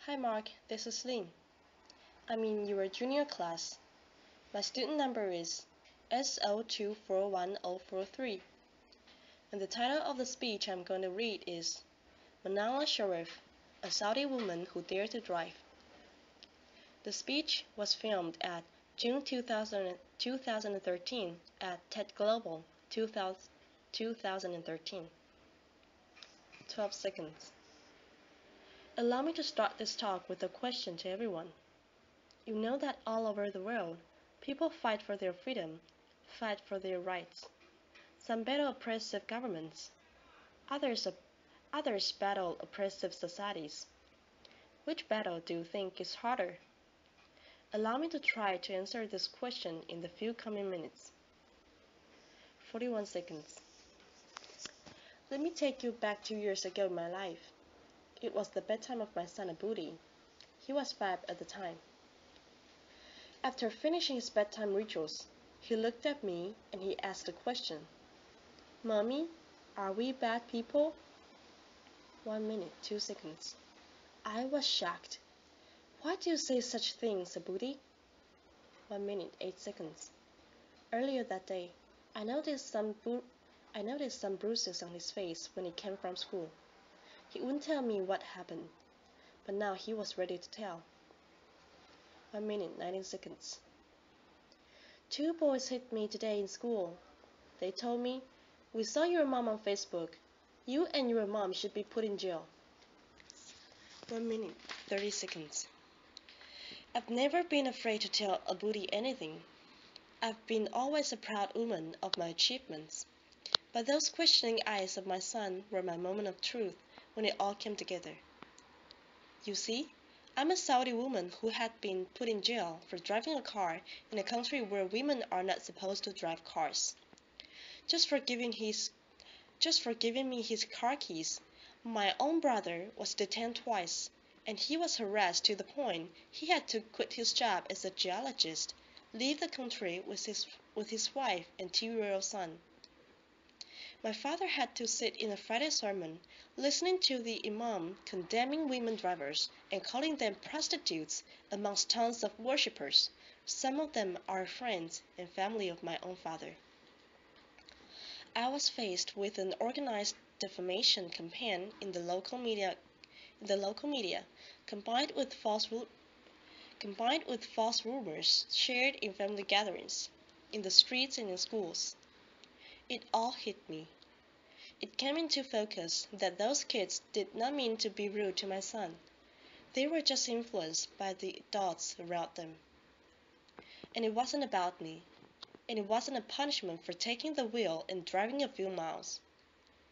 Hi Mark, this is Lynn. I'm in your junior class. My student number is SO2410443. And the title of the speech I'm going to read is Manal al-Sharif, a Saudi woman who dared to drive. The speech was filmed at June 2013 at TED Global 2013. 12 seconds. Allow me to start this talk with a question to everyone. You know that all over the world, people fight for their freedom, fight for their rights. Some battle oppressive governments. Others battle oppressive societies. Which battle do you think is harder? Allow me to try to answer this question in the few coming minutes. 41 seconds. Let me take you back 2 years ago in my life. It was the bedtime of my son Abudi. He was 5 at the time. After finishing his bedtime rituals, he looked at me and he asked a question. Mommy, are we bad people? 1 minute, 2 seconds. I was shocked. Why do you say such things, Abudi? 1 minute, 8 seconds. Earlier that day, I noticed some bruises on his face when he came from school. He wouldn't tell me what happened, but now he was ready to tell. 1 minute, 19 seconds. 2 boys hit me today in school. They told me, "We saw your mom on Facebook. You and your mom should be put in jail." 1 minute, 30 seconds. I've never been afraid to tell Abudi anything. I've been always a proud woman of my achievements. But those questioning eyes of my son were my moment of truth when it all came together. You see, I'm a Saudi woman who had been put in jail for driving a car in a country where women are not supposed to drive cars. Just for giving me his car keys, my own brother was detained twice, and he was harassed to the point he had to quit his job as a geologist, leave the country with his wife and 2-year-old son. My father had to sit in a Friday sermon, listening to the imam condemning women drivers and calling them prostitutes amongst tons of worshippers. Some of them are friends and family of my own father. I was faced with an organized defamation campaign in the local media, combined with false rumors shared in family gatherings, in the streets and in schools. It all hit me. It came into focus that those kids did not mean to be rude to my son. They were just influenced by the adults around them. And it wasn't about me. And it wasn't a punishment for taking the wheel and driving a few miles.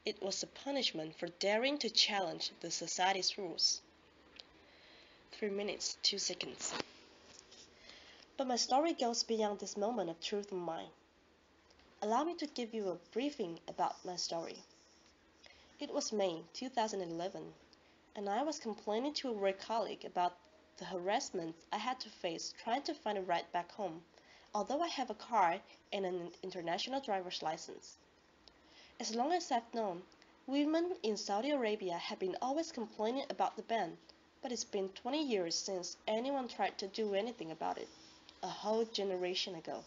It was a punishment for daring to challenge the society's rules. 3 minutes, 2 seconds. But my story goes beyond this moment of truth of mine. Allow me to give you a briefing about my story. It was May 2011, and I was complaining to a work colleague about the harassment I had to face trying to find a ride back home, although I have a car and an international driver's license. As long as I've known, women in Saudi Arabia have been always complaining about the ban, but it's been 20 years since anyone tried to do anything about it, a whole generation ago.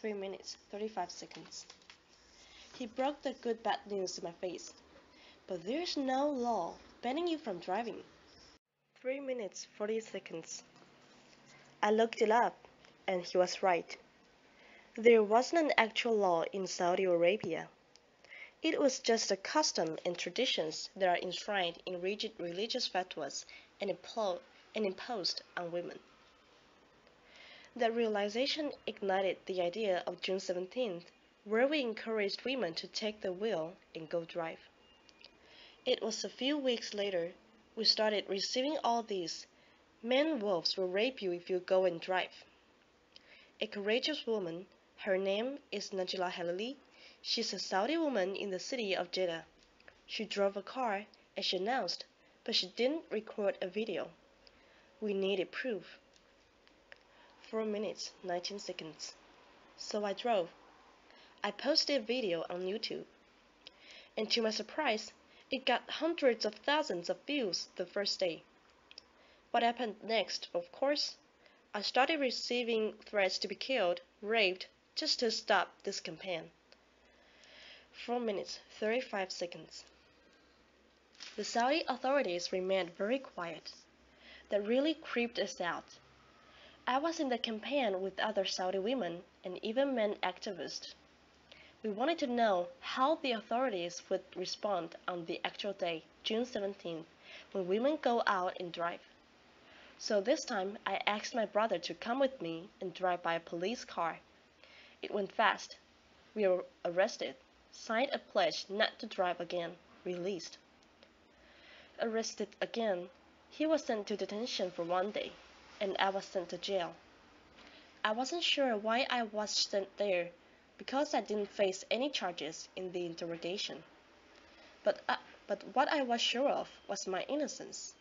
3 minutes, 35 seconds. He broke the good bad news to my face. But there's no law banning you from driving. 3 minutes, 40 seconds. I looked it up, and he was right. There wasn't an actual law in Saudi Arabia. It was just a custom and traditions that are enshrined in rigid religious fatwas and imposed on women. That realization ignited the idea of June 17th, where we encouraged women to take the wheel and go drive. It was a few weeks later we started receiving all these. Men wolves will rape you if you go and drive. A courageous woman, her name is Najila Halili. She's a Saudi woman in the city of Jeddah. She drove a car, as she announced, but she didn't record a video. We needed proof. 4 minutes, 19 seconds. So I drove. I posted a video on YouTube. And to my surprise, it got hundreds of thousands of views the first day. What happened next, of course? I started receiving threats to be killed, raped, just to stop this campaign. 4 minutes, 35 seconds. The Saudi authorities remained very quiet. That really creeped us out. I was in the campaign with other Saudi women and even men activists. We wanted to know how the authorities would respond on the actual day, June 17th, when women go out and drive. So this time I asked my brother to come with me and drive by a police car. It went fast. We were arrested, signed a pledge not to drive again, released. Arrested again, he was sent to detention for 1 day, and I was sent to jail. I wasn't sure why I was sent there, because I didn't face any charges in the interrogation. But what I was sure of was my innocence.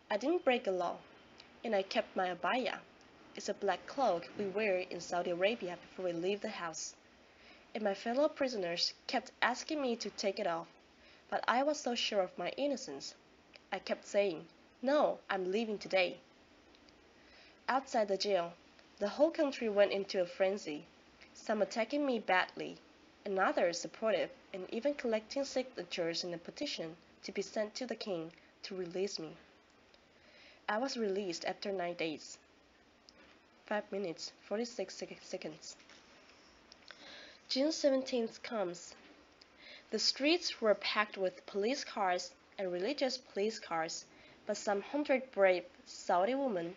I didn't break a law, and I kept my abaya. It's a black cloak we wear in Saudi Arabia before we leave the house. And my fellow prisoners kept asking me to take it off, but I was so sure of my innocence. I kept saying, "No, I'm leaving today." Outside the jail, the whole country went into a frenzy, some attacking me badly, and others supportive, and even collecting signatures in a petition to be sent to the king to release me. I was released after 9 days. 5 minutes, 46 seconds. June 17th comes. The streets were packed with police cars and religious police cars, but some hundred brave Saudi women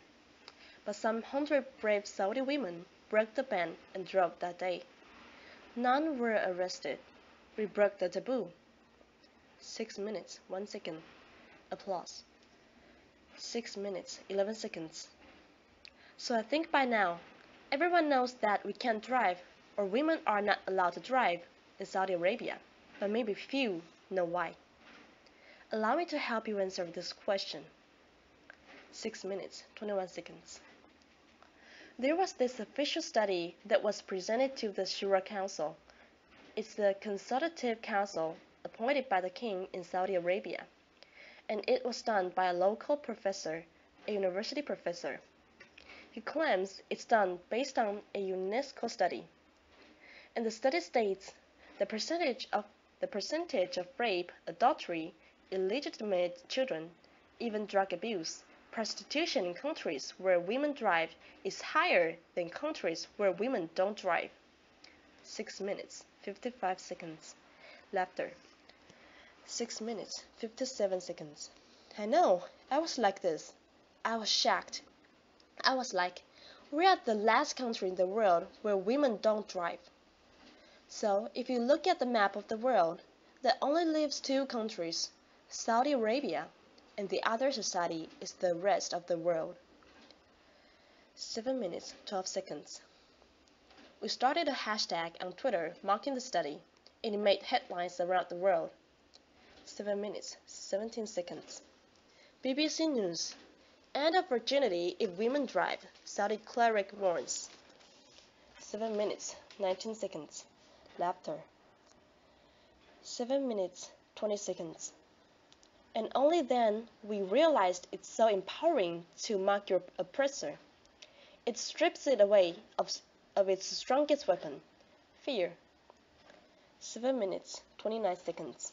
broke the ban and drove that day. None were arrested. We broke the taboo. 6 minutes, 1 second. Applause. 6 minutes, 11 seconds. So I think by now, everyone knows that we can't drive, or women are not allowed to drive in Saudi Arabia, but maybe few know why. Allow me to help you answer this question. 6 minutes, 21 seconds. There was this official study that was presented to the Shura Council. It's the consultative council appointed by the king in Saudi Arabia, and it was done by a local professor, a university professor. He claims it's done based on a UNESCO study. And the study states the percentage of rape, adultery, illegitimate children, even drug abuse, prostitution in countries where women drive is higher than countries where women don't drive. 6 minutes, 55 seconds. Laughter. 6 minutes, 57 seconds. I know, I was like this. I was shocked. I was like, we are the last country in the world where women don't drive. So, if you look at the map of the world, there only lives 2 countries, Saudi Arabia, and the other society is the rest of the world. 7 minutes, 12 seconds. We started a hashtag on Twitter mocking the study, and it made headlines around the world. 7 minutes, 17 seconds. BBC News. End of virginity if women drive, Saudi cleric warns. 7 minutes, 19 seconds. Laughter. 7 minutes, 20 seconds. And only then we realized it's so empowering to mock your oppressor. It strips it away of its strongest weapon, fear. 7 minutes, 29 seconds.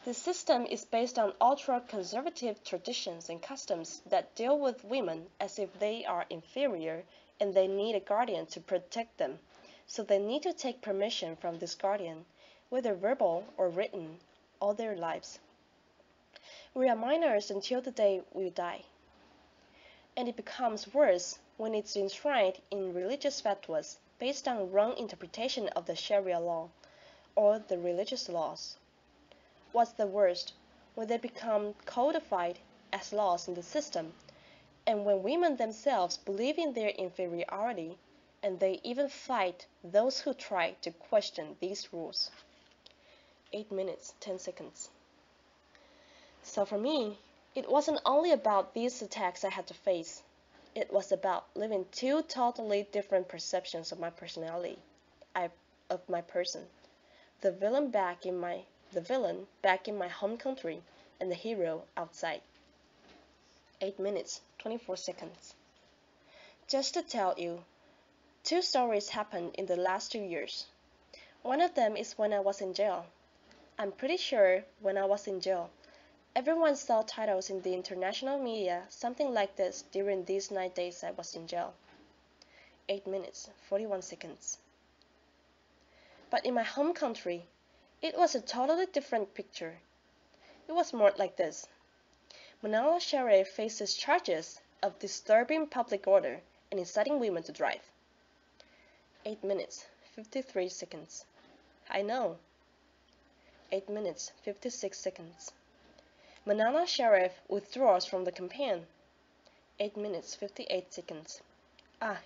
The system is based on ultra-conservative traditions and customs that deal with women as if they are inferior and they need a guardian to protect them, so they need to take permission from this guardian, whether verbal or written, all their lives. We are minors until the day we die. And it becomes worse when it's enshrined in religious fatwas based on wrong interpretation of the Sharia law or the religious laws. What's the worst? When they become codified as laws in the system, and when women themselves believe in their inferiority, and they even fight those who try to question these rules. 8 minutes, 10 seconds. So for me, it wasn't only about these attacks I had to face. It was about living 2 totally different perceptions of my personality, of my person. The villain back in my home country, and the hero outside. 8 minutes, 24 seconds. Just to tell you, 2 stories happened in the last 2 years. One of them is when I was in jail. I'm pretty sure when I was in jail, everyone saw titles in the international media something like this during these 9 days I was in jail. 8 minutes, 41 seconds. But in my home country, it was a totally different picture. It was more like this. Manal al-Sharif faces charges of disturbing public order and inciting women to drive. 8 minutes, 53 seconds. I know. 8 minutes, 56 seconds. Manal al-Sharif withdraws from the campaign. 8 minutes, 58 seconds.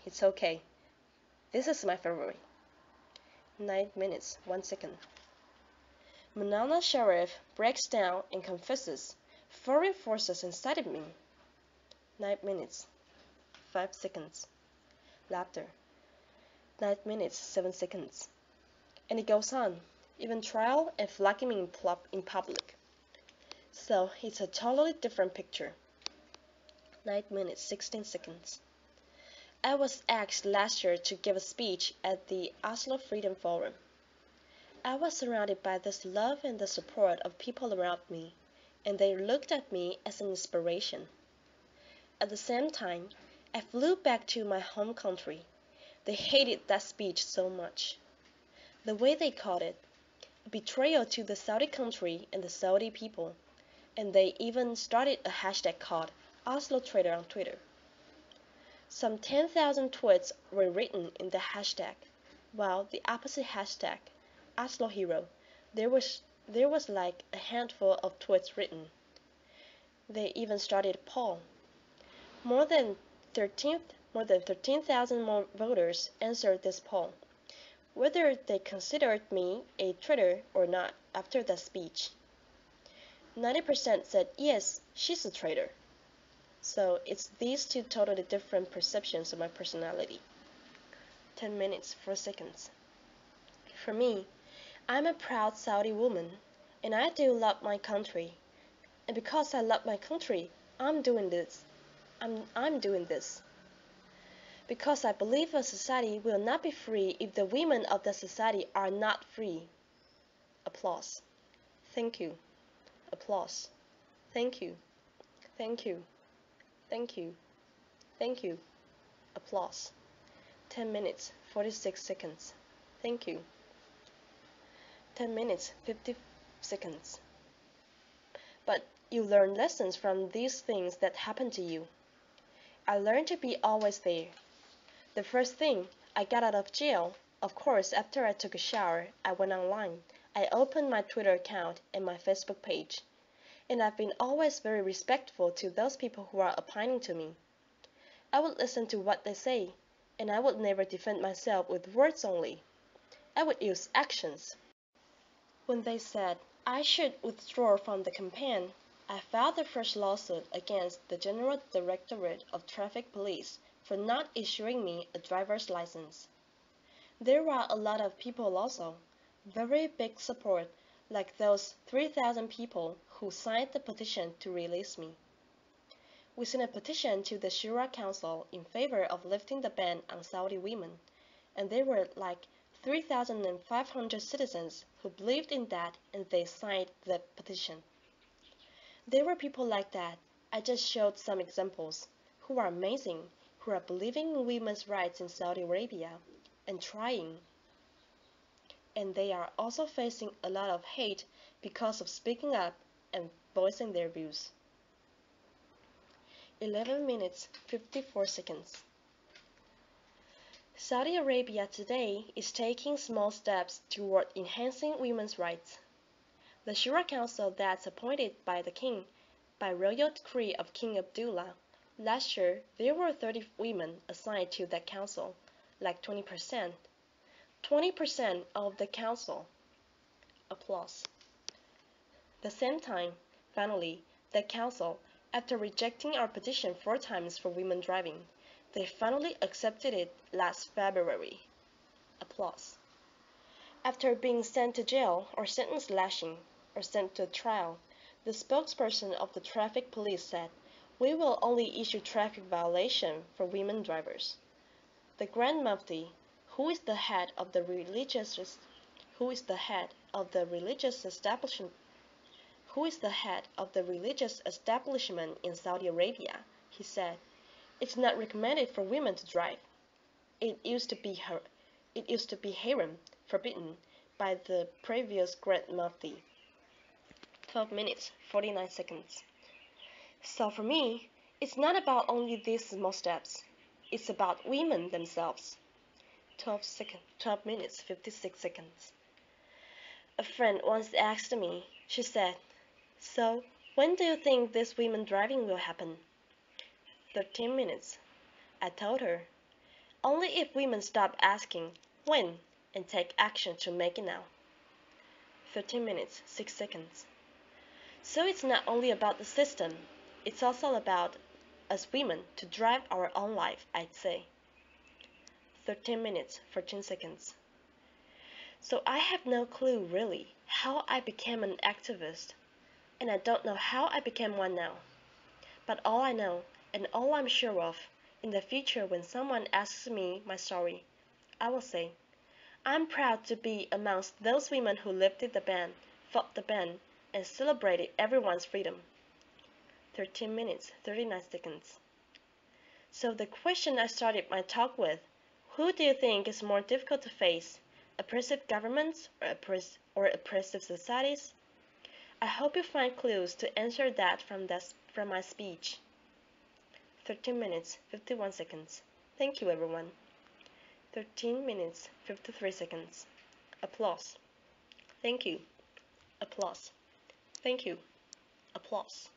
It's okay. This is my February. 9 minutes, 1 second. Manal al-Sharif breaks down and confesses. Foreign forces incited me. 9 minutes, 5 seconds. Laughter. 9 minutes, 7 seconds. And it goes on, even trial and flogging me in public. So it's a totally different picture. 9 minutes, 16 seconds. I was asked last year to give a speech at the Oslo Freedom Forum. I was surrounded by this love and the support of people around me, and they looked at me as an inspiration. At the same time, I flew back to my home country. They hated that speech so much. The way they called it, a betrayal to the Saudi country and the Saudi people, and they even started a hashtag called Oslo Traitor on Twitter. Some 10,000 tweets were written in the hashtag, while the opposite hashtag, Oslo Hero, there was like a handful of tweets written. They even started a poll. More than 13,000 more voters answered this poll, whether they considered me a traitor or not after that speech. 90% said yes, she's a traitor. So it's these 2 totally different perceptions of my personality. 10 minutes, 4 seconds. For me, I'm a proud Saudi woman, and I do love my country. And because I love my country, I'm doing this. I'm doing this. Because I believe a society will not be free if the women of the society are not free. Applause. Thank you. Applause. Thank you. Thank you. Thank you. Thank you. Applause. 10 minutes, 46 seconds. Thank you. 10 minutes, 50 seconds. But you learn lessons from these things that happen to you. I learned to be always there. The first thing, I got out of jail. Of course, after I took a shower, I went online. I opened my Twitter account and my Facebook page. And I've been always very respectful to those people who are opining to me. I would listen to what they say, and I would never defend myself with words only. I would use actions. When they said I should withdraw from the campaign, I filed the first lawsuit against the General Directorate of Traffic Police for not issuing me a driver's license. There were a lot of people also, very big support, like those 3,000 people who signed the petition to release me. We sent a petition to the Shura Council in favor of lifting the ban on Saudi women, and there were like 3,500 citizens who believed in that and they signed the petition. There were people like that. I just showed some examples, who are amazing, who are believing in women's rights in Saudi Arabia and trying. And they are also facing a lot of hate because of speaking up and voicing their views. 11 minutes, 54 seconds. Saudi Arabia today is taking small steps toward enhancing women's rights. The Shura Council that's appointed by the king, by royal decree of King Abdullah, last year there were 30 women assigned to that council, like 20%. 20% of the council. Applause. The same time, finally, the council, after rejecting our petition 4 times for women driving, they finally accepted it last February. Applause. After being sent to jail or sentenced lashing or sent to trial, the spokesperson of the traffic police said, We will only issue traffic violation for women drivers. The Grand Mufti, who is the head of the religious establishment in Saudi Arabia, he said, it's not recommended for women to drive. It used to be haram, forbidden by the previous Grand Mufti. 12 minutes, 49 seconds. So for me, it's not about only these small steps. It's about women themselves. 12 minutes, 56 seconds. A friend once asked me, she said, so, when do you think this women driving will happen? 13 minutes. I told her, only if women stop asking when and take action to make it now. 13 minutes, 6 seconds. So it's not only about the system, it's also about us women to drive our own life, I'd say. 13 minutes, 14 seconds. So I have no clue really how I became an activist, and I don't know how I became one now. But all I know, and all I'm sure of, in the future when someone asks me my story, I will say, I'm proud to be amongst those women who lifted the ban, fought the ban, and celebrated everyone's freedom. 13 minutes, 39 seconds. So the question I started my talk with, who do you think is more difficult to face, oppressive governments or oppressive societies? I hope you find clues to answer that from my speech. 13 minutes, 51 seconds. Thank you, everyone. 13 minutes, 53 seconds. Applause. Thank you. Applause. Thank you. Applause.